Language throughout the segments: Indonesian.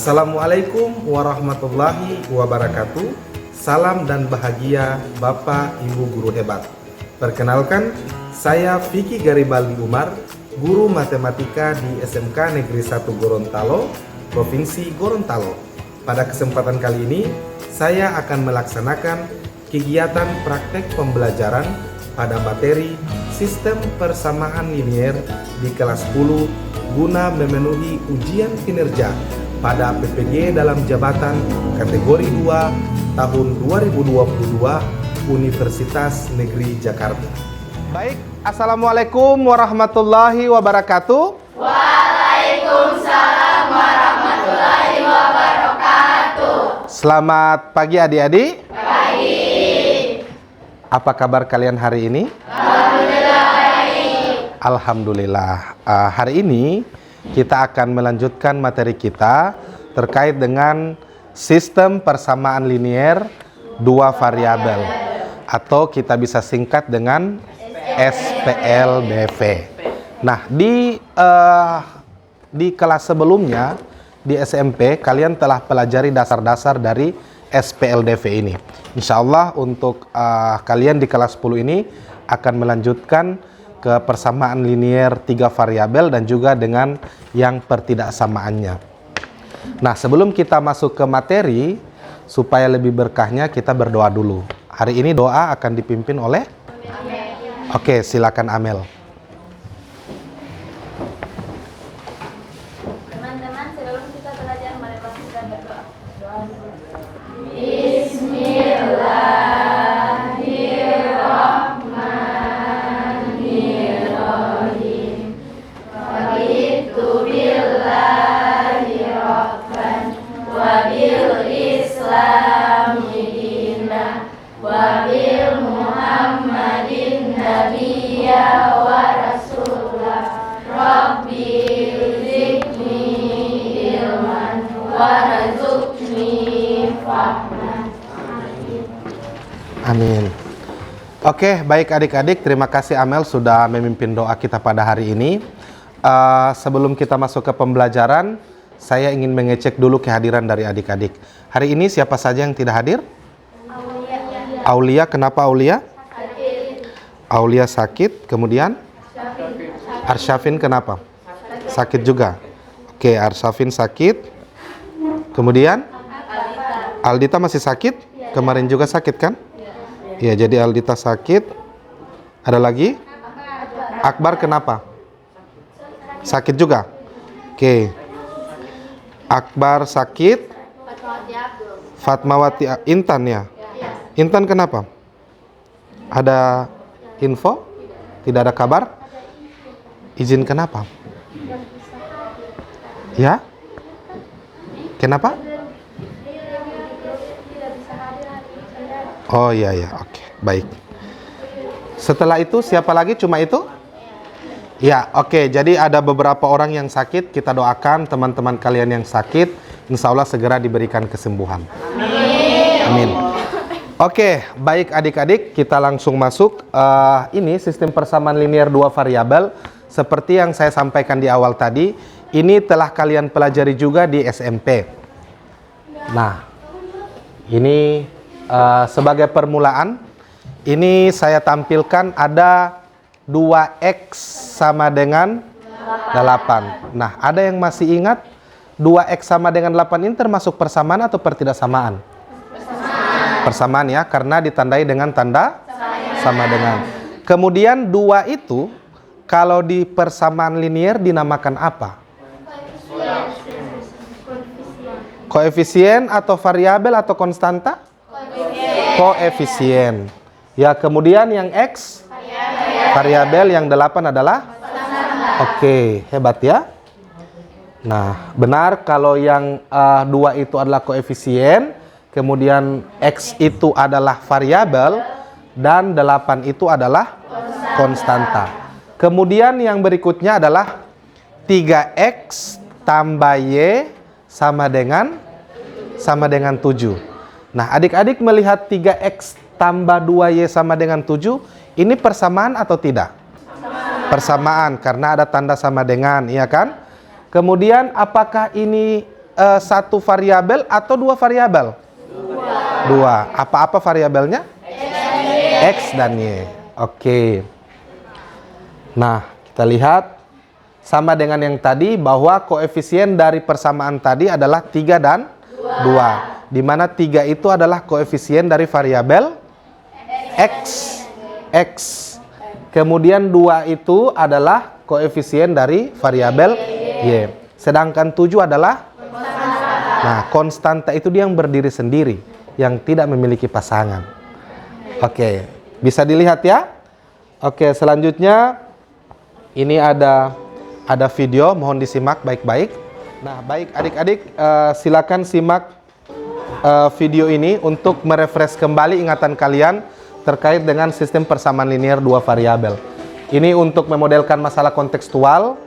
Assalamualaikum warahmatullahi wabarakatuh. Salam dan bahagia Bapak Ibu guru hebat. Perkenalkan, saya Vicky Garibaldi Umar, guru matematika di SMK Negeri 1 Gorontalo, Provinsi Gorontalo. Pada kesempatan kali ini, saya akan melaksanakan kegiatan praktek pembelajaran pada materi Sistem Persamaan Linier di kelas 10 guna memenuhi ujian kinerja pada PPG dalam jabatan kategori 2 tahun 2022 Universitas Negeri Jakarta. Baik, Assalamualaikum warahmatullahi wabarakatuh. Waalaikumsalam warahmatullahi wabarakatuh. Selamat pagi adik-adik. Pagi. Apa kabar kalian hari ini? Alhamdulillah baik. Alhamdulillah. Hari ini kita akan melanjutkan materi kita terkait dengan sistem persamaan linier dua variabel atau kita bisa singkat dengan SPLDV. Nah, di kelas sebelumnya di SMP kalian telah pelajari dasar-dasar dari SPLDV ini. Insya Allah untuk kalian di kelas 10 ini akan melanjutkan ke persamaan linier 3 variabel dan juga dengan yang pertidaksamaannya. Nah, sebelum kita masuk ke materi, supaya lebih berkahnya kita berdoa dulu. Hari ini doa akan dipimpin oleh Amel. Oke, silakan Amel. Teman-teman, sebelum kita belajar, mari kita berdoa. Doa dulu. Bismillahirrahmanirrahim. Raditu billahi rabban wa bil islami dinan wa bil muhammadin nabiyya wa rasulah. Rabbi zidni ilman warzuqni fahman. Amin. Oke, baik adik-adik, terima kasih Amel sudah memimpin doa kita pada hari ini. Sebelum kita masuk ke pembelajaran, saya ingin mengecek dulu kehadiran dari adik-adik. Hari ini siapa saja yang tidak hadir? Aulia, kenapa Aulia? Aulia sakit, kemudian? Arsyafin kenapa? Sakit juga. Oke, Arsyafin sakit. Kemudian? Aldita masih sakit? Kemarin juga sakit kan? Ya, jadi Aldita sakit. Ada lagi? Akbar kenapa? Sakit juga? Oke. Akbar sakit. Fatmawati Intan ya? Intan kenapa? Ada info? Tidak ada kabar? Izin kenapa? Ya? Kenapa? Oh iya ya, oke, baik. Setelah itu siapa lagi? Cuma itu? Ya, oke. Jadi ada beberapa orang yang sakit. Kita doakan teman-teman kalian yang sakit, insya Allah segera diberikan kesembuhan. Amin. Oke, baik adik-adik, kita langsung masuk. Ini sistem persamaan linier 2 variabel. Seperti yang saya sampaikan di awal tadi, ini telah kalian pelajari juga di SMP. Nah, ini sebagai permulaan, ini saya tampilkan ada 2X sama dengan 8. Nah, ada yang masih ingat 2X sama dengan 8 ini termasuk persamaan atau pertidaksamaan? Persamaan ya, karena ditandai dengan tanda sama dengan. Kemudian 2 itu kalau di persamaan linier dinamakan apa? Koefisien atau variabel atau konstanta? Koefisien. Ya, kemudian yang X variabel, yang 8 adalah? Oke, hebat ya. Nah, benar kalau yang 2 itu adalah koefisien, kemudian X itu adalah variabel, dan 8 itu adalah konstanta. Kemudian yang berikutnya adalah 3X tambah Y sama dengan 7. Nah, adik-adik melihat 3X tambah 2Y sama dengan 7, ini persamaan atau tidak? Persamaan, karena ada tanda sama dengan, iya kan? Kemudian apakah ini satu variabel atau dua variabel? Dua. Apa-apa variabelnya? X dan Y. Oke. Nah, kita lihat sama dengan yang tadi bahwa koefisien dari persamaan tadi adalah 3 dan 2. Di mana 3 itu adalah koefisien dari variabel X. Kemudian 2 itu adalah koefisien dari variabel Y. Sedangkan 7 adalah konstanta itu dia yang berdiri sendiri, yang tidak memiliki pasangan. Oke, bisa dilihat ya. Oke, selanjutnya ini ada video, mohon disimak baik-baik. Nah, baik adik-adik, silakan simak video ini untuk merefresh kembali ingatan kalian terkait dengan sistem persamaan linear dua variabel. Ini untuk memodelkan masalah kontekstual.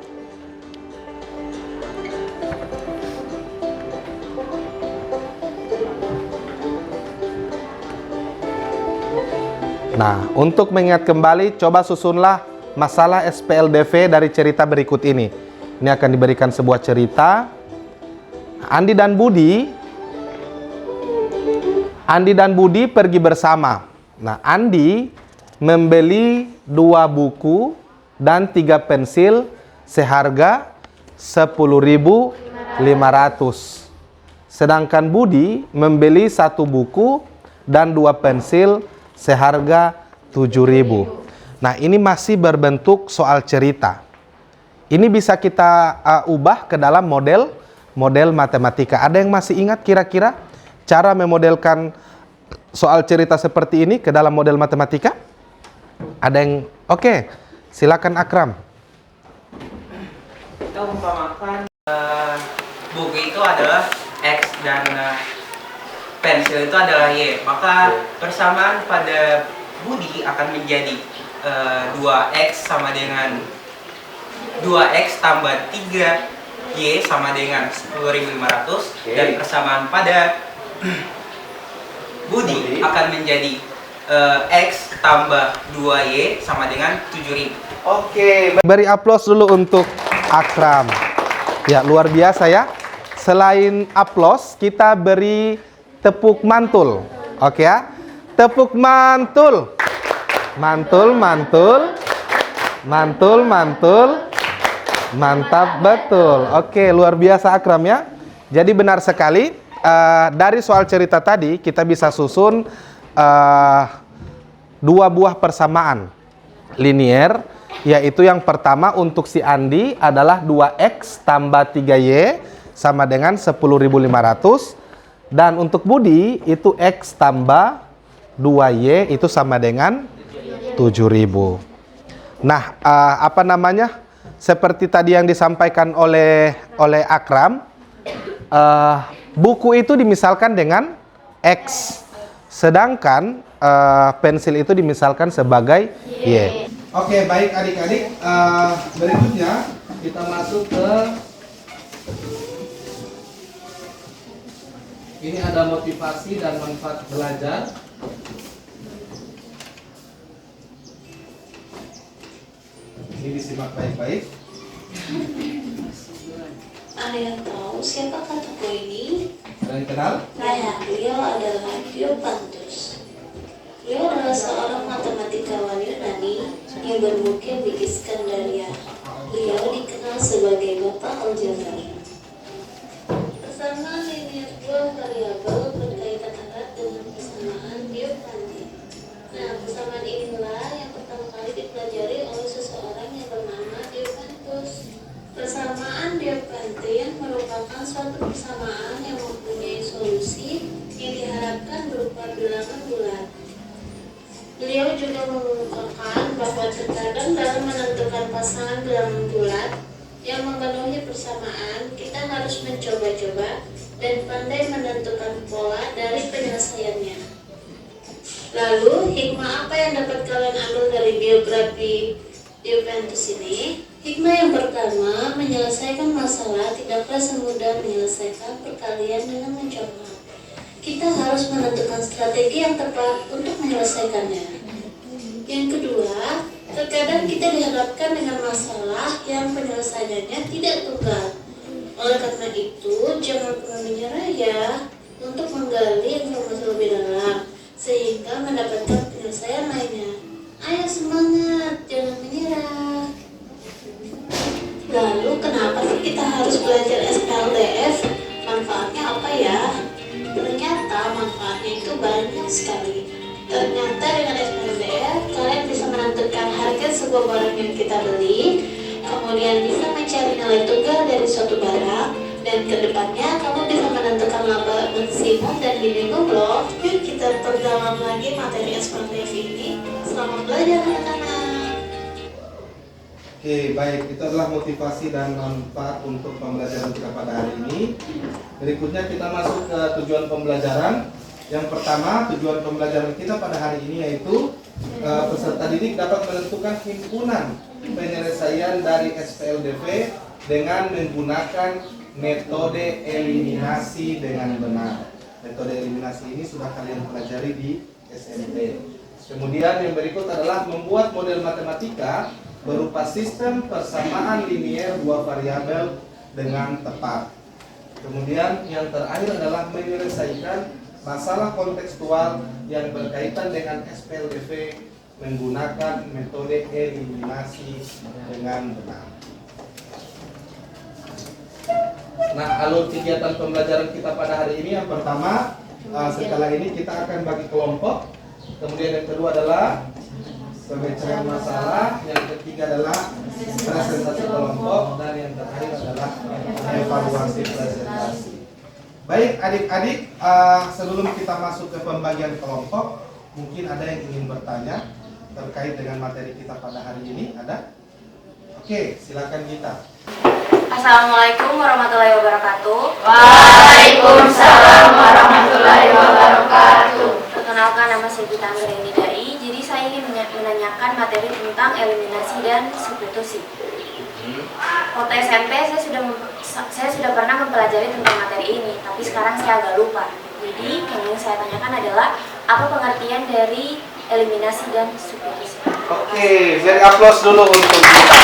Nah, untuk mengingat kembali, coba susunlah masalah SPLDV dari cerita berikut ini. Ini akan diberikan sebuah cerita. Andi dan Budi pergi bersama. Nah, Andi membeli 2 buku dan 3 pensil seharga 10.500. Sedangkan Budi membeli 1 buku dan 2 pensil seharga 7.000. Nah, ini masih berbentuk soal cerita. Ini bisa kita ubah ke dalam model matematika. Ada yang masih ingat kira-kira cara memodelkan soal cerita seperti ini ke dalam model matematika? Ada yang oke, silakan Akram. Kita umpamakan buku itu adalah X dan pensil itu adalah Y, maka persamaan pada Budi akan menjadi 2X sama dengan 2X tambah 3Y sama dengan 10.500. Dan persamaan pada Budi akan menjadi X tambah 2Y sama dengan 7.000. Oke, beri aplaus dulu untuk Akram. Ya, luar biasa ya. Selain aplaus, kita beri tepuk mantul. Oke ya. Tepuk mantul. Mantul. Mantap betul. Oke, luar biasa Akram ya. Jadi benar sekali, dari soal cerita tadi kita bisa susun 2 buah persamaan linier, yaitu yang pertama untuk si Andi adalah 2X tambah 3Y sama dengan 10.500. Dan untuk Budi itu X tambah 2Y itu sama dengan 7.000. Nah, seperti tadi yang disampaikan oleh Akram, buku itu dimisalkan dengan X, sedangkan pensil itu dimisalkan sebagai Y. Oke, baik adik-adik, berikutnya kita masuk ke ini, ada motivasi dan manfaat belajar. Ini disimak baik-baik. Ada yang tahu siapakah tokoh ini? Ada yang kenal? Nah, beliau adalah Diopantus. Beliau adalah seorang matematikawan Yunani yang bermukim di Iskandaria. Beliau dikenal sebagai Bapak Aljabar. Persamaan linear dua variabel berkaitan erat dengan persamaan Diopanti. Nah, persamaan inilah yang pertama kali dipelajari oleh seseorang yang bernama Diopantus. Persamaan Diopantian merupakan suatu persamaan yang mempunyai solusi yang diharapkan berupa bilangan bulat. Beliau juga mengungkapkan bahwa terkadang dalam menentukan pasangan bilangan bulat yang memenuhi persamaan, kita harus mencoba-coba dan pandai menentukan pola dari penyelesaiannya. Lalu, hikmah apa yang dapat kalian ambil dari biografi Diopantus ini? Hikmah yang pertama, menyelesaikan masalah tidaklah semudah menyelesaikan perkalian dengan mencoba. Kita harus menentukan strategi yang tepat untuk menyelesaikannya. Yang kedua, terkadang kita dihadapkan dengan masalah yang penyelesaiannya tidak tunggal. Oleh karena itu, jangan pernah menyerah ya untuk menggali informasi lebih dalam sehingga mendapatkan penyelesaian lainnya. Ayo semangat, jangan menyerah. Lalu kenapa sih kita harus belajar SPLDF? Manfaatnya apa ya? Ternyata manfaatnya itu banyak sekali. Ternyata dengan SPLDF kalian bisa menentukan harga sebuah barang yang kita beli, kemudian bisa mencari nilai tunggal dari suatu barang, dan kedepannya kamu bisa menentukan laba maksimum dan minimum loh. Yuk kita perdalam lagi materi SPLDF ini. Selamat belajar anak-anak. Oke, baik. Itu adalah motivasi dan manfaat untuk pembelajaran kita pada hari ini. Berikutnya kita masuk ke tujuan pembelajaran. Yang pertama, tujuan pembelajaran kita pada hari ini yaitu peserta didik dapat menentukan himpunan penyelesaian dari SPLDV dengan menggunakan metode eliminasi dengan benar. Metode eliminasi ini sudah kalian pelajari di SMP. Kemudian yang berikut adalah membuat model matematika berupa sistem persamaan linier dua variabel dengan tepat. Kemudian yang terakhir adalah menyelesaikan masalah kontekstual yang berkaitan dengan SPLDV menggunakan metode eliminasi dengan benar. Nah, alur kegiatan pembelajaran kita pada hari ini yang pertama, setelah ini kita akan bagi kelompok. Kemudian yang kedua adalah pemecahan masalah, yang ketiga adalah presentasi kelompok, dan yang terakhir adalah evaluasi presentasi. Baik adik-adik, sebelum kita masuk ke pembagian kelompok, mungkin ada yang ingin bertanya terkait dengan materi kita pada hari ini, ada? Oke, silakan Gita. Assalamualaikum warahmatullahi wabarakatuh. Waalaikumsalam warahmatullahi wabarakatuh. Perkenalkan, nama saya Gita Anggreni Dai. Jadi saya ingin menanyakan materi tentang eliminasi dan substitusi. Waktu SMP saya sudah pernah mempelajari tentang materi ini, tapi sekarang saya agak lupa. Jadi yang ingin saya tanyakan adalah apa pengertian dari eliminasi dan substitusi? Oke, beri aplaus dulu untuk Gita.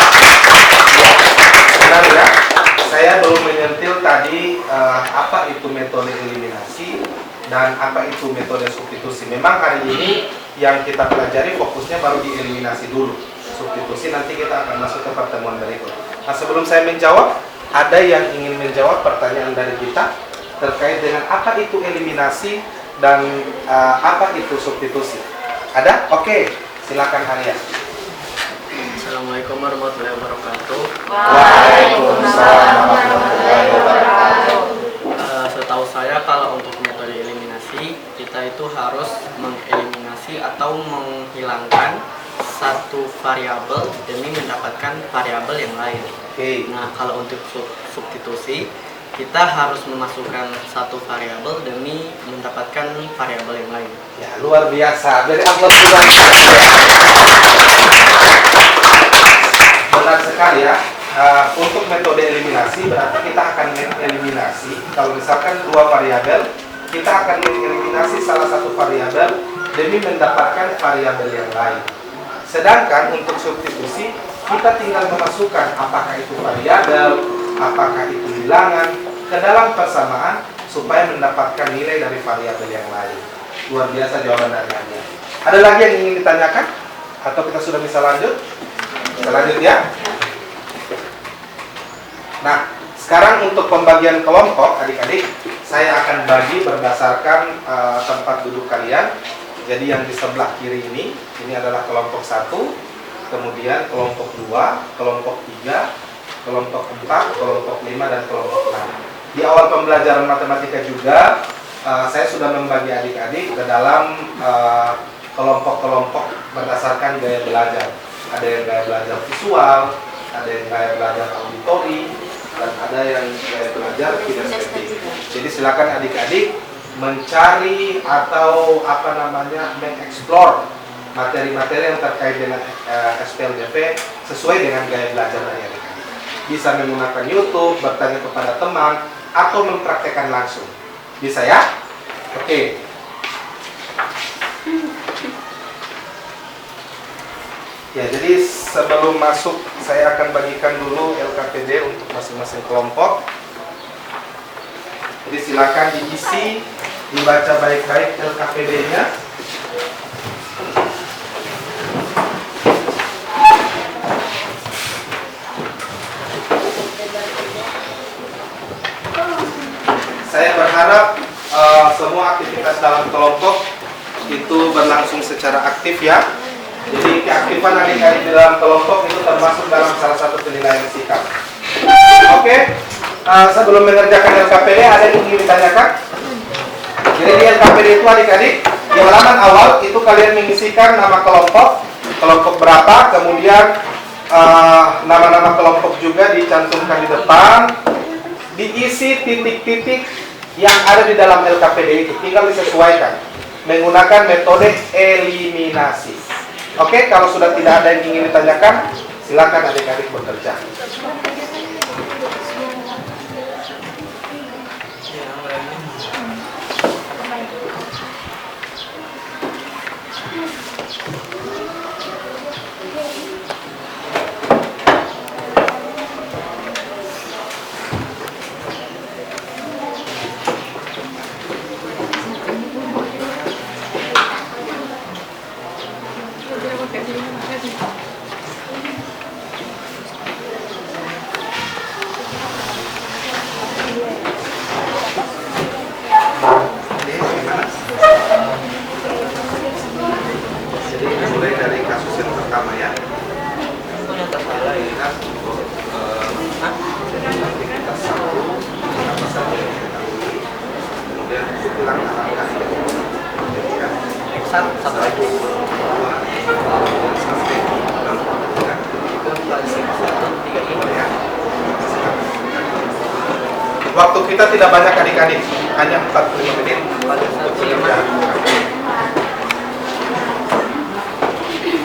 Benar ya, saya belum menyentil tadi apa itu metode eliminasi dan apa itu metode substitusi. Memang hari ini yang kita pelajari fokusnya baru di eliminasi dulu. Substitusi nanti kita akan masuk ke pertemuan berikut. Nah, sebelum saya menjawab, ada yang ingin menjawab pertanyaan dari kita terkait dengan apa itu eliminasi dan apa itu substitusi. Ada? Oke, silakan Arya. Assalamualaikum warahmatullahi wabarakatuh. Waalaikumsalam warahmatullahi wabarakatuh. Setahu saya kalau untuk metode eliminasi kita itu harus mengeliminasi atau menghilangkan satu variabel demi mendapatkan variabel yang lain. Oke. Nah, kalau untuk substitusi kita harus memasukkan satu variabel demi mendapatkan variabel yang lain. Ya, luar biasa. Beri aplaus juga. Benar sekali ya. Untuk metode eliminasi berarti kita akan mengeliminasi. Kalau misalkan dua variabel, kita akan mengeliminasi salah satu variabel demi mendapatkan variabel yang lain. Sedangkan untuk substitusi, kita tinggal memasukkan apakah itu variabel, apakah itu bilangan ke dalam persamaan supaya mendapatkan nilai dari variabel yang lain. Luar biasa jawaban dari Anda. Ada lagi yang ingin ditanyakan? Atau kita sudah bisa lanjut? Bisa lanjut ya? Nah, sekarang untuk pembagian kelompok, adik-adik, saya akan bagi berdasarkan tempat duduk kalian. Jadi yang di sebelah kiri ini adalah kelompok 1, kemudian kelompok 2, kelompok 3, kelompok 4, kelompok 5, dan kelompok 6. Di awal pembelajaran matematika juga, saya sudah membagi adik-adik ke dalam kelompok-kelompok berdasarkan gaya belajar. Ada yang gaya belajar visual, ada yang gaya belajar auditori, dan ada yang gaya belajar kinestetik. Jadi silakan adik-adik mencari atau mengeksplor materi-materi yang terkait dengan SPLDV sesuai dengan gaya belajar dari adik-adik. Bisa menggunakan YouTube, bertanya kepada teman, atau mempraktekkan langsung. Bisa ya? Oke. Ya, jadi sebelum masuk saya akan bagikan dulu LKPD untuk masing-masing kelompok. Jadi silakan diisi, dibaca baik-baik LKPD-nya. Saya berharap semua aktivitas dalam kelompok itu berlangsung secara aktif ya. Jadi keaktifan adik-adik di dalam kelompok itu termasuk dalam salah satu penilaian sikap. Oke, sebelum mengerjakan LKPD ada yang ingin ditanyakan? Jadi di LKPD itu adik-adik di halaman awal itu kalian mengisikan nama kelompok, kelompok berapa, kemudian nama-nama kelompok juga dicantumkan di depan, diisi titik-titik yang ada di dalam LKPD itu, tinggal disesuaikan menggunakan metode eliminasi. Oke, kalau sudah tidak ada yang ingin ditanyakan, silakan adik-adik bekerja. Jadi mulai dari kasus yang pertama ya. Kita untuk aktivitas 1 apa saja yang kita lalui, kemudian bilang langkah X1 sampai 2 sampai 6 ya. Waktu kita tidak banyak adik-adik, hanya 45 menit untuk pekerjaan.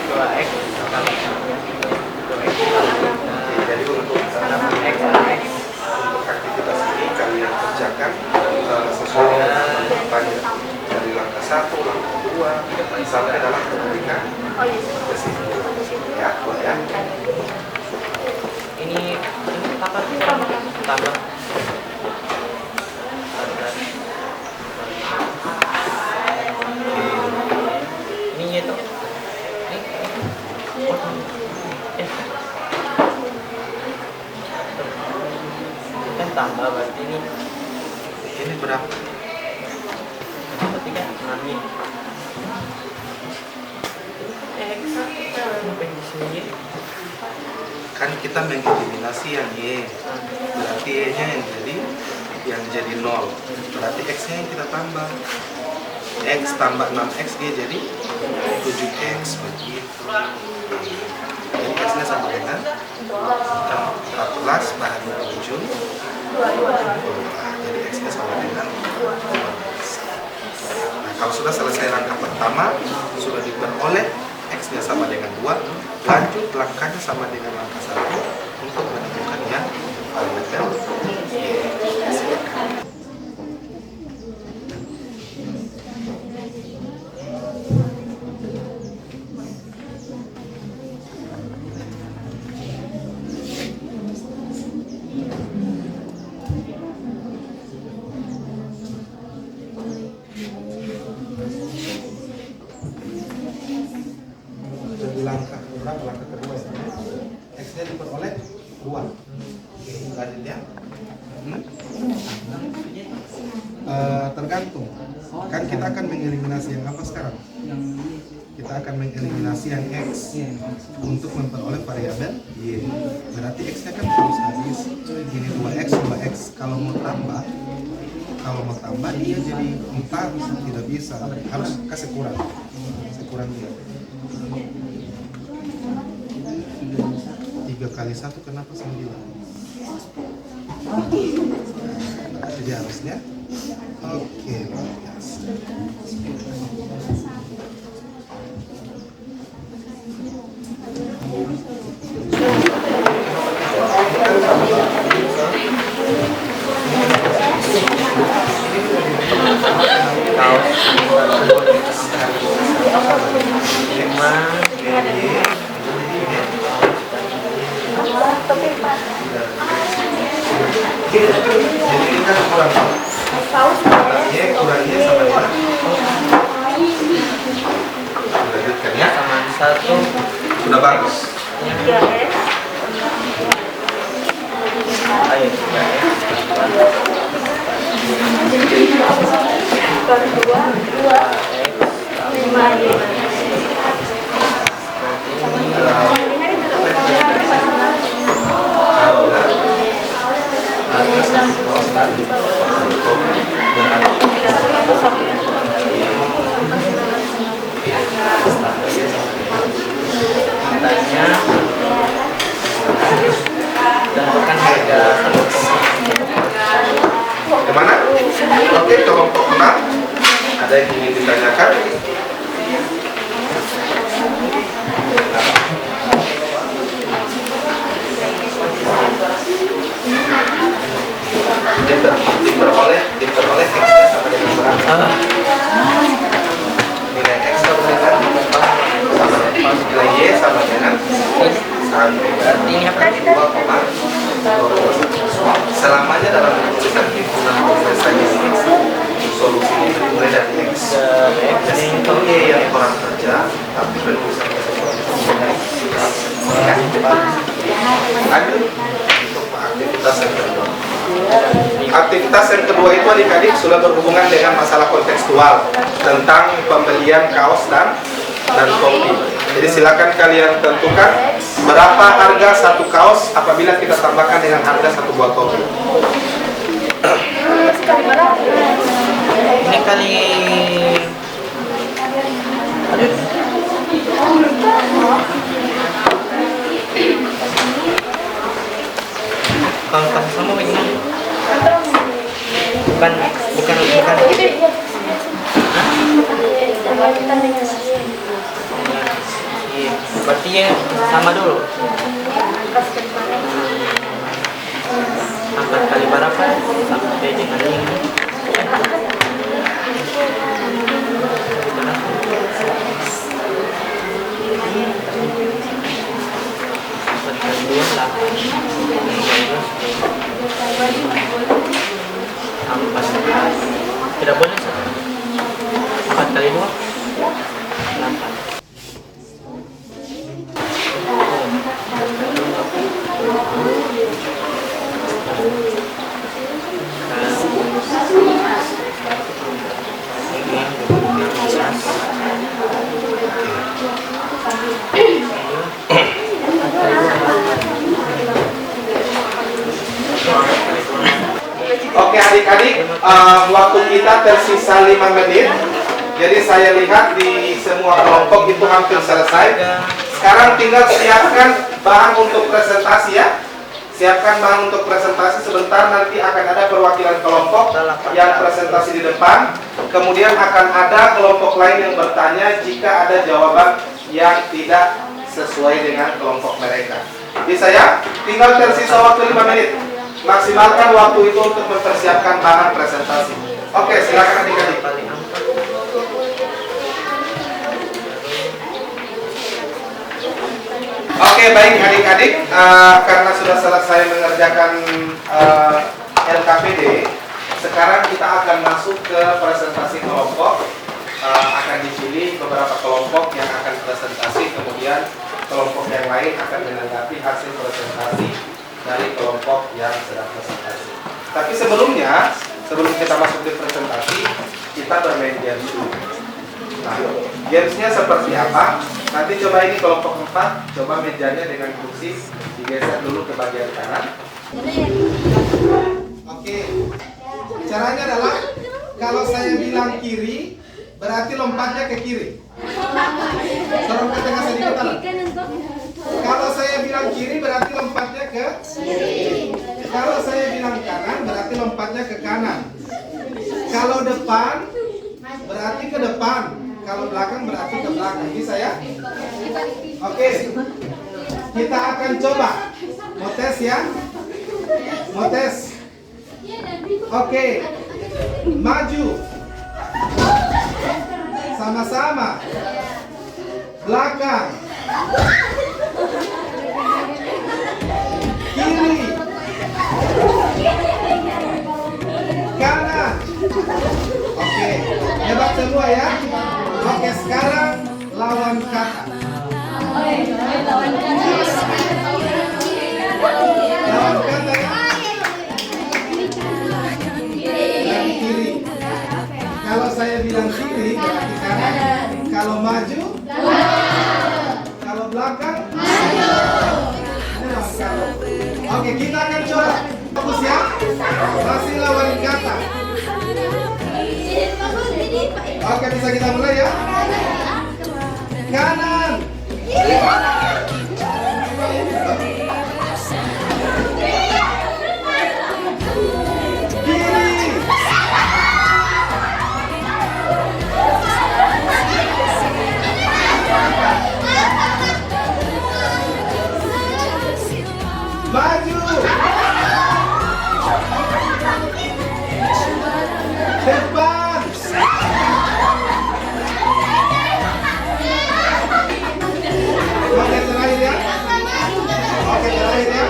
2X Jadi untuk aktivitas ini kalian kerjakan sesuai dengan tahapannya dari langkah 1, langkah 2 sampai dalam pemberikan kesimpulan. Ya, boleh ya. ini apa tambah ini itu kan tambah berarti Ini berapa? berarti kan 6 nih Kan kita mengeliminasi yang Y, berarti Y-nya yang jadi 0, berarti X-nya yang kita tambah. X tambah 6X dia jadi 7X begitu. Jadi X-nya sama dengan 14 bahagi 7. Jadi X-nya sama dengan 15. Nah, kalau sudah selesai langkah pertama, sudah diperoleh X-nya sama dengan 2, lanjut langkahnya sama dengan langkah 1 untuk menemukan yang variabel Y. Silakan. Jadi langkah kedua ya. X-nya diperoleh 2. Oke, lanjut ya. Tergantung. Kan kita akan mengeliminasi yang apa sekarang? Kita akan mengeliminasi yang X untuk memperoleh variabel Y. Berarti X-nya kan harus habis. Ini 2X, 2X. Kalau mau tambah dia jadi 4, tidak bisa. Harus kasih kurang. Kurang dia. 3 kali 1 kenapa 9? Jadi harusnya oke, luar biasa. Jadi kita kurang Y kurang Y sama dengan lanjutkan ya. Sama 1. Sudah bagus. Ayo. Tanya tentukan harga satu kopi. Gimana? Oke, kelompok 6. Ada yang ingin ditanyakan? Diperoleh X-nya sama dengan berapa? Nilai X sama dengan nilai Y sama dengan 1. Berarti ini akan 2,2. Selamanya dalam tulisan himpunan biasanya ini solusinya itu dimulai dari X. Itu Y yang kurang kerja, tapi penulisan lanjut untuk aktivitas yang kedua. Aktivitas yang kedua itu adik-adik sudah berhubungan dengan masalah kontekstual tentang pembelian kaos dan topi. Jadi silakan kalian tentukan berapa harga satu kaos apabila kita tambahkan dengan harga satu buah topi. Ini kali. Aduh. Kalau kasih sama bagaimana? Bukan. Berarti ya sama dulu. 4 kali berapa? Sampai dengan ini. Tidak boleh 4 kali 2 8. Oke adik-adik, waktu kita tersisa 5 menit. Jadi saya lihat di semua kelompok itu hampir selesai. Sekarang tinggal siapkan bahan untuk presentasi ya. Siapkan bahan untuk presentasi. Sebentar nanti akan ada perwakilan kelompok yang presentasi di depan. Kemudian akan ada kelompok lain yang bertanya jika ada jawaban yang tidak sesuai dengan kelompok mereka. Bisa ya? Tinggal tersisa waktu 5 menit. Maksimalkan waktu itu untuk mempersiapkan bahan presentasi. Oke, silakan adik-adik. Oke, baik adik-adik, karena sudah selesai mengerjakan LKPD, sekarang kita akan masuk ke presentasi kelompok. Akan dipilih beberapa kelompok yang akan presentasi, kemudian kelompok yang lain akan menanggapi hasil presentasi dari kelompok yang sedang presentasi. Tapi sebelumnya, sebelum kita masuk di presentasi, kita bermain games dulu. Nah, gamesnya seperti apa? Nanti coba ini kelompok 4, coba mejanya dengan kursi digeser dulu ke bagian kanan. Oke, caranya adalah kalau saya bilang kiri, berarti lompatnya ke kiri. Sorong ke tengah sedikit kanan. Kalau saya bilang kiri, berarti lompatnya ke kiri. Kalau saya bilang kanan, berarti lompatnya ke kanan. Kalau depan, berarti ke depan. Kalau belakang, berarti ke belakang. Bisa ya? Oke. Kita akan coba. Mau tes ya? Mau tes? Oke. Maju. Sama-sama. Belakang. Kiri. Kanan. semua ya. Oke, sekarang lawan kata. Lawan kata ya. Dari kiri. Kalau saya bilang kiri berarti kanan. Kalau maju, kalau belakang, ini lawan kata. Oke, kita akan coba. Fokus ya. Masih lawan kata. Oke, bisa kita mulai ya. Kanan. Kiri. Maju. Depan. Oke, terakhir ya. Oke, terakhir ya.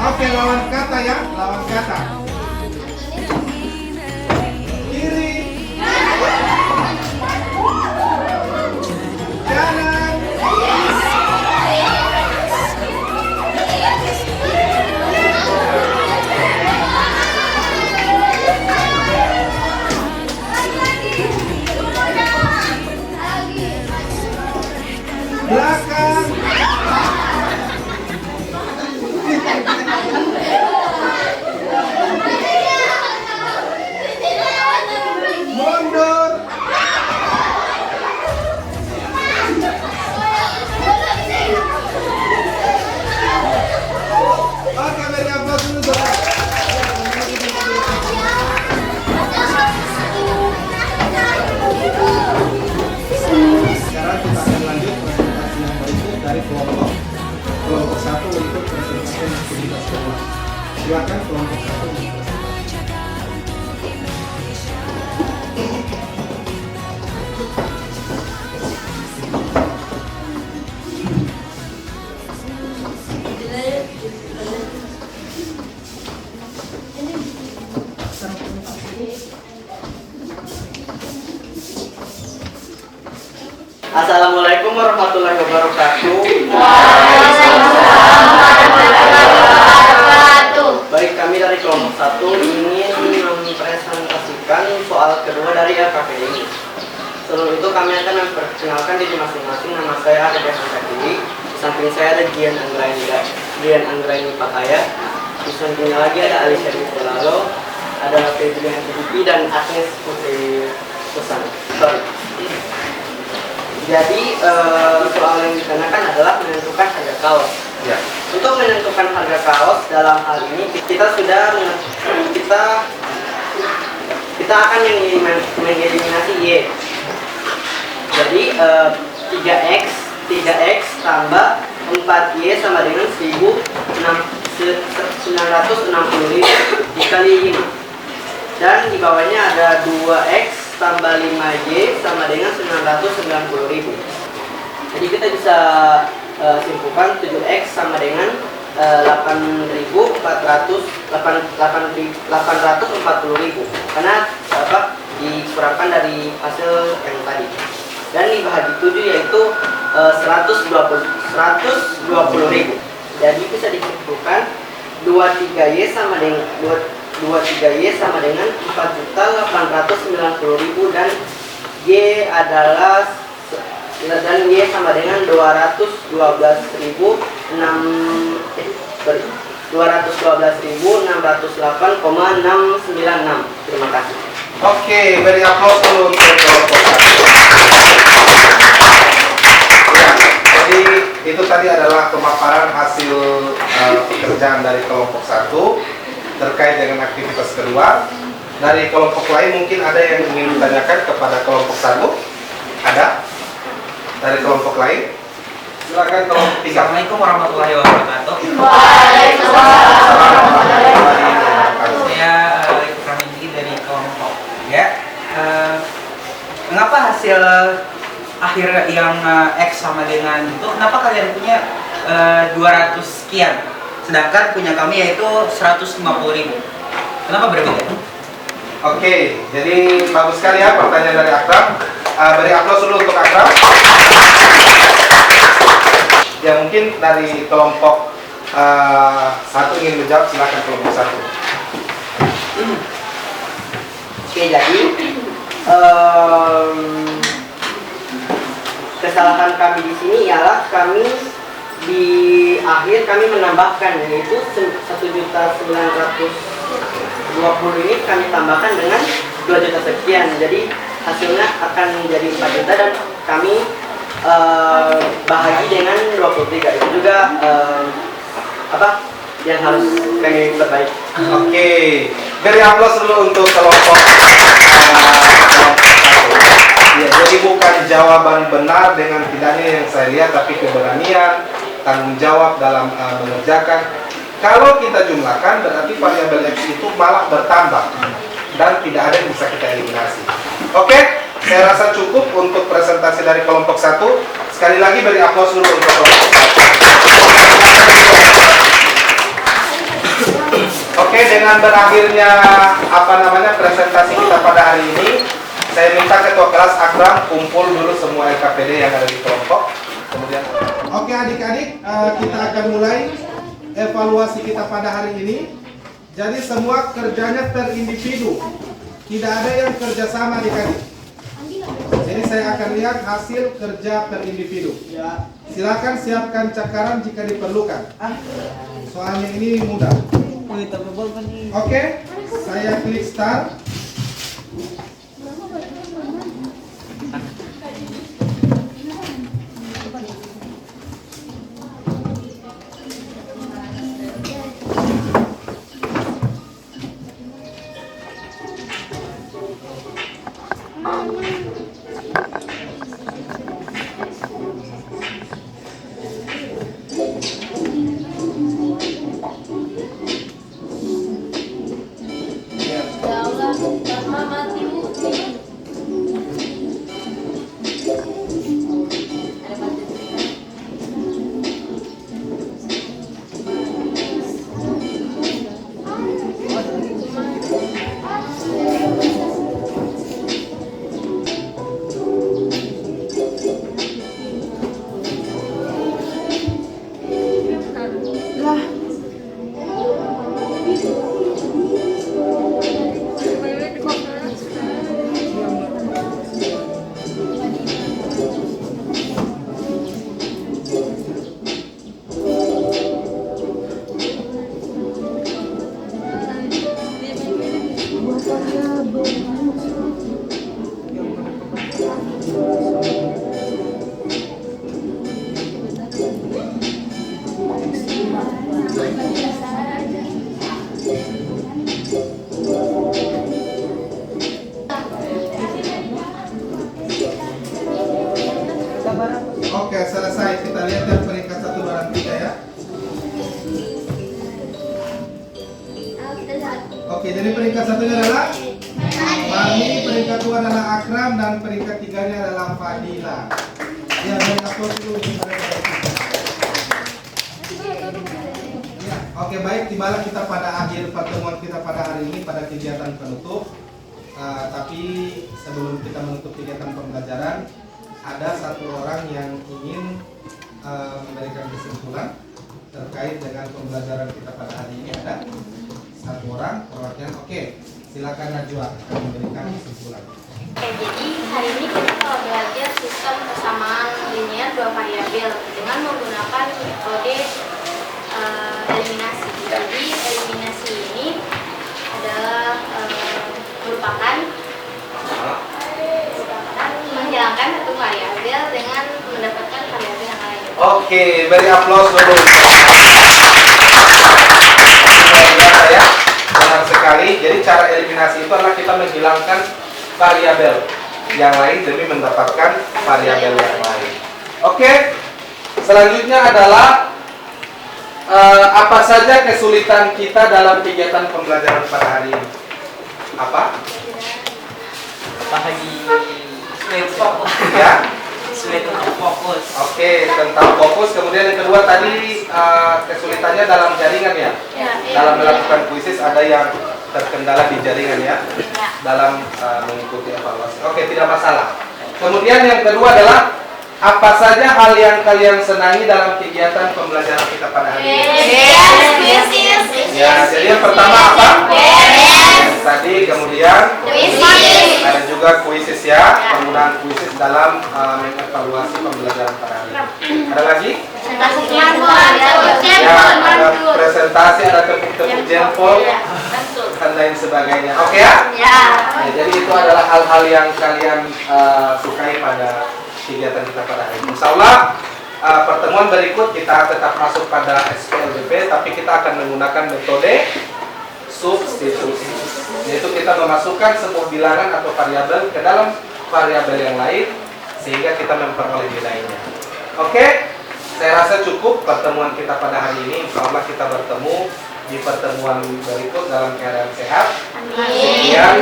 Oke, lawan kata ya, lawan kata. Kiri. Kanan. Belakang. Mundur. Oke, beri aplaus dulu saudara. Sekarang kita akan lanjut presentasi yang berikut dari kelompok satu untuk presentasi aktivitas kelas. Silakan kelompok satu. Assalamualaikum warahmatullahi wabarakatuh. Baik, kami dari kelompok 1 ingin mempresentasikan soal kedua dari LKPD ini. Sebelum itu kami akan memperkenalkan diri masing-masing. Nama saya Arif Sakti. Di samping saya ada Gian Anggraini Pataya. Di sampingnya lagi ada Alicia Nicolalo, ada Febrian Pipi dan Agnes Putri Susan. Jadi soal yang ditanyakan adalah menentukan harga kaos. Ya. Untuk menentukan harga kaos dalam hal ini kita akan mengeliminasi Y. Jadi 3x tambah 4y sama dengan 960.000 dikali 5. Dan di bawahnya ada 2x tambah 5y sama dengan 990.000. Jadi kita bisa simpulkan 7x sama dengan 840.000 karena dikurangkan dari hasil yang tadi. Dan dibagi 7 yaitu 120.000. Jadi bisa disimpulkan 23y sama dengan 23y sama dengan 4.890.000 dan y adalah y sama dengan 212.608,696. Terima kasih. Oke, beri aplaus dulu untuk kelompok satu. Ya, jadi itu tadi adalah pemaparan hasil pekerjaan dari kelompok 1 terkait dengan aktivitas kedua. Dari kelompok lain mungkin ada yang ingin ditanyakan kepada kelompok 1? Ada? Dari kelompok lain? Silakan kelompok 3. Assalamualaikum warahmatullahi wabarakatuh. Saya Ibrahim Indi dari kelompok 3. Mengapa hasil akhir yang X sama dengan itu? Kenapa kalian punya 200 sekian, sedangkan punya kami yaitu 150.000? Kenapa berbeda? Oke, jadi bagus sekali ya pertanyaan dari Akram. Beri aplaus dulu untuk Akram. Ya mungkin dari kelompok satu ingin menjawab, silakan kelompok satu. Oke, jadi kesalahan kami di sini ialah kami di akhir kami menambahkan, yaitu 1.920 ini kami tambahkan dengan 2 juta sekian, jadi hasilnya akan menjadi 4 juta dan kami bahagi dengan 23. Itu juga yang harus kami perbaiki. Oke, beri aplaus dulu untuk kelompok ya, jadi bukan jawaban benar dengan tidaknya yang saya lihat, tapi keberanian, tanggung jawab dalam mengerjakan. Kalau kita jumlahkan, berarti variabel X itu malah bertambah dan tidak ada yang bisa kita eliminasi. Oke, saya rasa cukup untuk presentasi dari kelompok satu. Sekali lagi beri aplaus dulu untuk kelompok satu. Oke, dengan berakhirnya presentasi kita pada hari ini, saya minta ketua kelas Akram kumpul dulu semua LKPD yang ada di kelompok. Kemudian, oke adik-adik, kita akan mulai evaluasi kita pada hari ini. Jadi semua kerjanya terindividu, tidak ada yang kerjasama adik-adik. Jadi saya akan lihat hasil kerja terindividu. Silakan siapkan cakaran jika diperlukan. Soalnya ini mudah. Oke, saya klik start. Oke, selesai. Kita lihat yang peringkat 1, 2, dan 3 ya. Oke, jadi peringkat 1-nya adalah Fahmi, peringkat 2 adalah Akram, dan peringkat 3-nya adalah Fadila. Ya, beri aplaus dulu untuk mereka. Ya, oke, baik. Tibalah kita pada akhir pertemuan kita pada hari ini, pada kegiatan penutup. Tapi sebelum kita menutup kegiatan pembelajaran, ada satu orang yang ingin memberikan kesimpulan terkait dengan pembelajaran kita pada hari ini. Ada satu orang perwakilan. Oke, silakan Najwa akan memberikan kesimpulan. Oke, jadi hari ini kita telah belajar sistem persamaan linear dua variabel dengan menggunakan metode eliminasi. Jadi eliminasi ini adalah merupakan menghilangkan satu variabel dengan mendapatkan variabel yang lain. Oke, beri aplaus dulu. Ya, benar sekali. Jadi cara eliminasi itu adalah kita menghilangkan variabel yang lain demi mendapatkan variabel yang lain. Oke, selanjutnya adalah apa saja kesulitan kita dalam kegiatan pembelajaran pada hari ini? Apa? Bahagi sulit fokus. Ya. Sulit untuk fokus. Oke, tentang fokus. Kemudian yang kedua tadi kesulitannya dalam jaringan ya. Ya, Dalam melakukan kuisis ada yang terkendala di jaringan ya Ya. dalam mengikuti evaluasi. Oke, tidak masalah. Kemudian yang kedua adalah apa saja hal yang kalian senangi dalam kegiatan pembelajaran kita pada hari ini? Ya, jadi yang pertama apa? Tadi, kemudian ada juga kuisis ya, penggunaan kuisis dalam mengevaluasi pembelajaran pada hari ini. Ada lagi? Ya, ada presentasi, ada tepuk-tepuk jempol, dan lain sebagainya. Oke ya? Ya, jadi itu adalah hal-hal yang kalian sukai pada kegiatan kita pada hari ini. Insya Allah pertemuan berikut kita tetap masuk pada SPLBP, tapi kita akan menggunakan metode substitusi, yaitu kita memasukkan sebuah bilangan atau variabel ke dalam variabel yang lain sehingga kita memperoleh nilainya. Oke, saya rasa cukup pertemuan kita pada hari ini. Insya Allah kita bertemu di pertemuan berikut dalam keadaan sehat. Sekian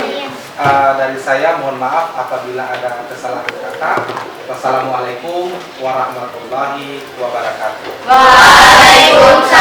dari saya, mohon maaf apabila ada kesalahan kata. Wassalamualaikum warahmatullahi wabarakatuh. Waalaikumsalam.